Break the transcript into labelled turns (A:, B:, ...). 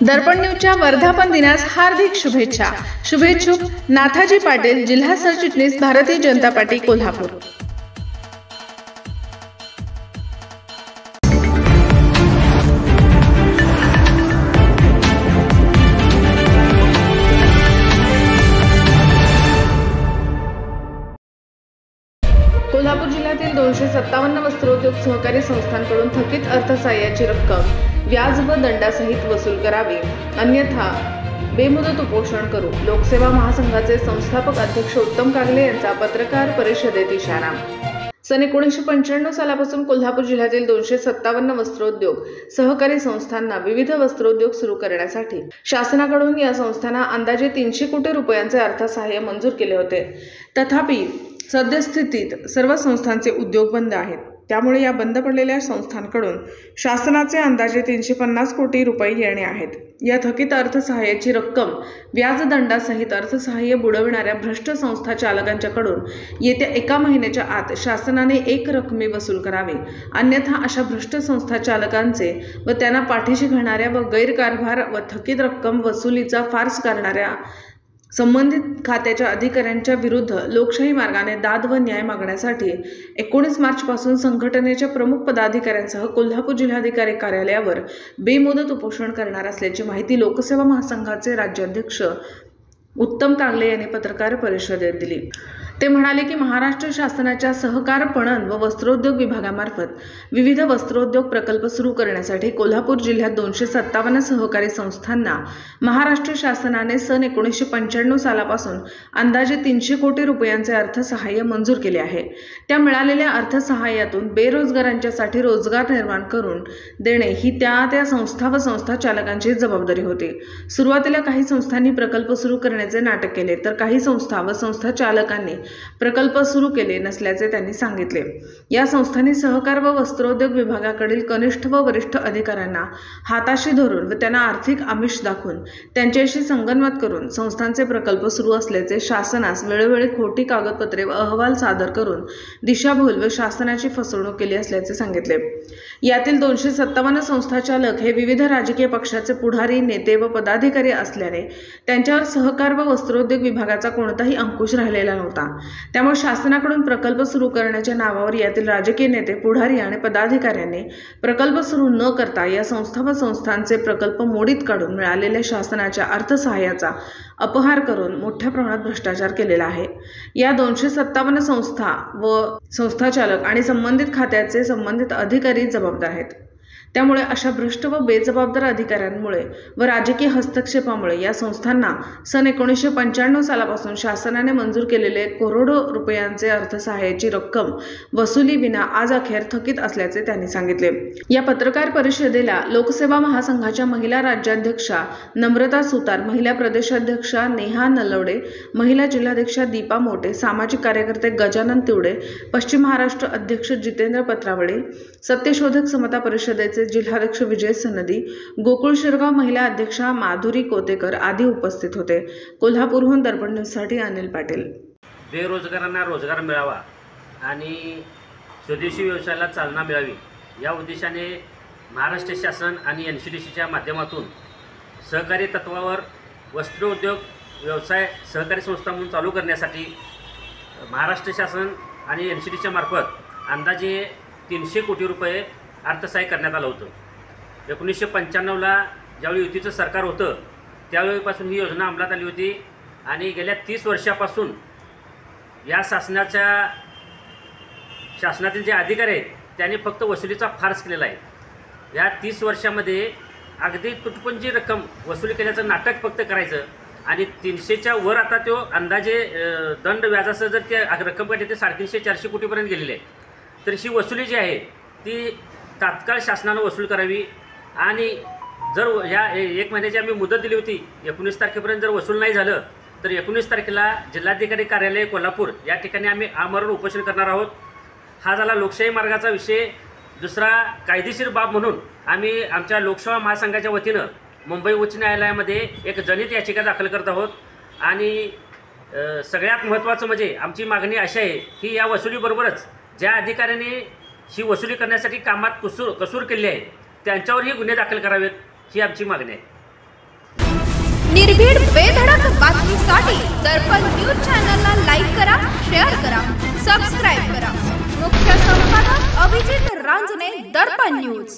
A: दर्पण न्यूजच्या वर्धापन दिनास हार्दिक शुभेच्छा। शुभेच्छुक नाथाजी पाटील, जिल्हा सरचिटणीस, भारतीय जनता पार्टी, कोल्हापूर। कोल्हापूर जिल्ह्यातील 257 वस्त्रोद्योग सहकारी संस्थांकडून थकीत अर्थसहाय्याची रक्कम व्याज व दंडासहित वसूल करावी, अन्यथा बेमुदत उपोषण करू, लोकसेवा महासंघाचे संस्थापक अध्यक्ष उत्तम कागले यांचा पत्रकार परिषदेत इशारा। सन 1995 सालापासून कोल्हापूर जिल्ह्यातील 257 वस्त्रोद्योग सहकारी संस्थांना विविध वस्त्रोद्योग सुरू करण्यासाठी शासनाकडून या संस्थांना अंदाजे 300 कोटी रुपयांचे अर्थसहाय्य मंजूर केले होते। तथापि सद्यस्थितीत सर्व संस्थांचे उद्योग बंद आहेत। त्यामुळे या बंद पडलेल्या संस्थांकडून शासनाचे अंदाजे 350 कोटी रुपये येणे आहेत। या थकीत अर्थसहाय्याची रक्कम व्याजदंडासहित अर्थसहाय्य बुडविणाऱ्या भ्रष्ट संस्था चालकांच्याकडून येत्या 1 महिन्याच्या आत शासनाने एक रकमी वसूल करावी, अन्यथा अशा भ्रष्ट संस्था चालकांचे व त्यांना पाठीशी घालणाऱ्या व गैरकारभार व थकीत रक्कम वसुलीचा फार्स करणाऱ्या संबंधित खात्याच्या अधिकाऱ्यांच्या विरुद्ध लोकशाही मार्गाने दाद व न्याय मागण्यासाठी 19 मार्चपासून संघटनेच्या प्रमुख पदाधिकाऱ्यांसह कोल्हापूर जिल्हाधिकारी कार्यालयावर बेमुदत उपोषण करणार असल्याची माहिती लोकसेवा महासंघाचे राज्याध्यक्ष उत्तम कागले यांनी पत्रकार परिषदेत दिली। ते म्हणाले की महाराष्ट्र शासनाच्या सहकार पणन व वस्त्रोद्योग विभागामार्फत विविध वस्त्रोद्योग प्रकल्प सुरू करण्यासाठी कोल्हापूर जिल्ह्यात 257 सहकारी संस्थांना महाराष्ट्र शासनाने सन 1995 सालापासून अंदाजे 300 कोटी रुपयांचे अर्थसहाय्य मंजूर केले आहे। त्या मिळालेल्या अर्थसहाय्यातून बेरोजगारांच्यासाठी रोजगार निर्माण करून देणे ही त्या संस्था व संस्था चालकांची जबाबदारी होती। सुरुवातीला काही संस्थांनी प्रकल्प सुरू करण्याचे नाटक केले, तर काही संस्था व संस्था चालकांनी प्रकल्प सुरू केले नसल्याचे त्यांनी सांगितले। या संस्थांनी सहकार व वस्त्रोद्योग विभागाकडील कनिष्ठ व वरिष्ठ अधिकाऱ्यांना हाताशी धरून व त्यांना आर्थिक आमिष दाखवून त्यांच्याशी संगनमत करून संस्थांचे प्रकल्प सुरू असल्याचे शासनास वेळोवेळी खोटी कागदपत्रे व अहवाल सादर करून दिशाभूल व शासनाची फसवणूक केली असल्याचे सांगितले। यातील 257 संस्थाचालक हे विविध राजकीय पक्षाचे पुढारी, नेते व पदाधिकारी असल्याने त्यांच्यावर सहकार व वस्त्रोद्योग विभागाचा कोणताही अंकुश राहिलेला नव्हता। त्यामुळे शासनाकडून प्रकल्प सुरू करण्याच्या नावावर यातील राजकीय नेते, पुढारी आणि पदाधिकाऱ्यांनी प्रकल्प सुरू न करता या संस्था व संस्थांचे प्रकल्प मोडीत काढून मिळालेल्या शासनाच्या अर्थसहाय्याचा अपहार करून मोठ्या प्रमाणात भ्रष्टाचार केलेला आहे। या 257 संस्था व संस्थाचालक आणि संबंधित खात्याचे संबंधित अधिकारी जबाबदार आहेत। त्यामुळे अशा भ्रष्ट व बेजबाबदार अधिकाऱ्यांमुळे व राजकीय हस्तक्षेपामुळे या संस्थांना सन 1995 सालापासून शासनाने मंजूर केलेले करोडो रुपयांचे अर्थसहाय्याची रक्कम वसुली विना आज अखेर थकीत असल्याचे त्यांनी सांगितले। या पत्रकार परिषदेला लोकसेवा महासंघाच्या महिला राज्याध्यक्षा नम्रता सुतार, महिला प्रदेशाध्यक्षा नेहा नलवडे, महिला जिल्हाध्यक्षा दीपा मोटे, सामाजिक कार्यकर्ते गजानन तिवडे, पश्चिम महाराष्ट्र अध्यक्ष जितेंद्र पत्रावडे, सत्यशोधक समता परिषदेचे जिल्हाध्यक्ष विजय सनदी, गोकुळ शिरगाव महिला अध्यक्षा माधुरी कोतेकर आदी उपस्थित होते। कोल्हापूरहून दर्पण न्यूजसाठी अनिल पाटील।
B: बेरोजगारांना रोजगार मिळावा आणि स्वदेशी व्यवसायाला चालना मिळावी या उद्देशाने महाराष्ट्र शासन आणि NCDCच्या माध्यमातून सहकारी तत्वावर वस्त्रोद्योग व्यवसाय सहकारी संस्था म्हणून चालू करण्यासाठी महाराष्ट्र शासन आणि NCDCच्या मार्फत अंदाजे 300 कोटी रुपये अर्थसहाय्य करण्यात आलं होतं। 1995ला ज्यावेळी युतीचं सरकार होतं त्यावेळीपासून ही योजना अंमलात आली होती आणि गेल्या 30 वर्षापासून या शासनातील जे अधिकारी आहेत त्यांनी फक्त वसुलीचा फार्स केलेला आहे। या 30 वर्षामध्ये अगदी तुटपुंजी रक्कम वसूल केल्याचं नाटक फक्त करायचं आणि 300च्या वर आता तो अंदाजे दंड व्याजासह जर ते रक्कम काढली ते 350-400 कोटीपर्यंत गेलेली आहे। तर ही वसुली जी आहे ती तात्काळ शासनानं वसूल करावी आणि जर या 1 महिन्याची आम्ही मुदत दिली होती, 19 तारखेपर्यंत जर वसूल नाही झालं तर 19 तारखेला जिल्हाधिकारी कार्यालय कोल्हापूर या ठिकाणी आम्ही आमरण उपोषण करणार आहोत। हा झाला लोकशाही मार्गाचा विषय। दुसरा कायदेशीर बाब म्हणून आम्ही आमच्या लोकसेवा महासंघाच्या वतीनं मुंबई उच्च न्यायालयामध्ये एक जनहित याचिका दाखल करत आहोत आणि सगळ्यात महत्त्वाचं म्हणजे आमची मागणी अशी आहे की या वसुलीबरोबरच ज्या अधिकाऱ्यांनी ही वसुली करण्यासाठी कामात कसूर केली आहे त्यांच्यावरही गुन्हे दाखल करावेत ही आमची मागणी आहे।
C: निर्भीड बेधडक बातमीसाठी दर्पण न्यूज चॅनलला लाईक करा, शेअर करा, सबस्क्राईब करा. मुख्य संपादक अभिजित रांजणे, दर्पण न्यूज.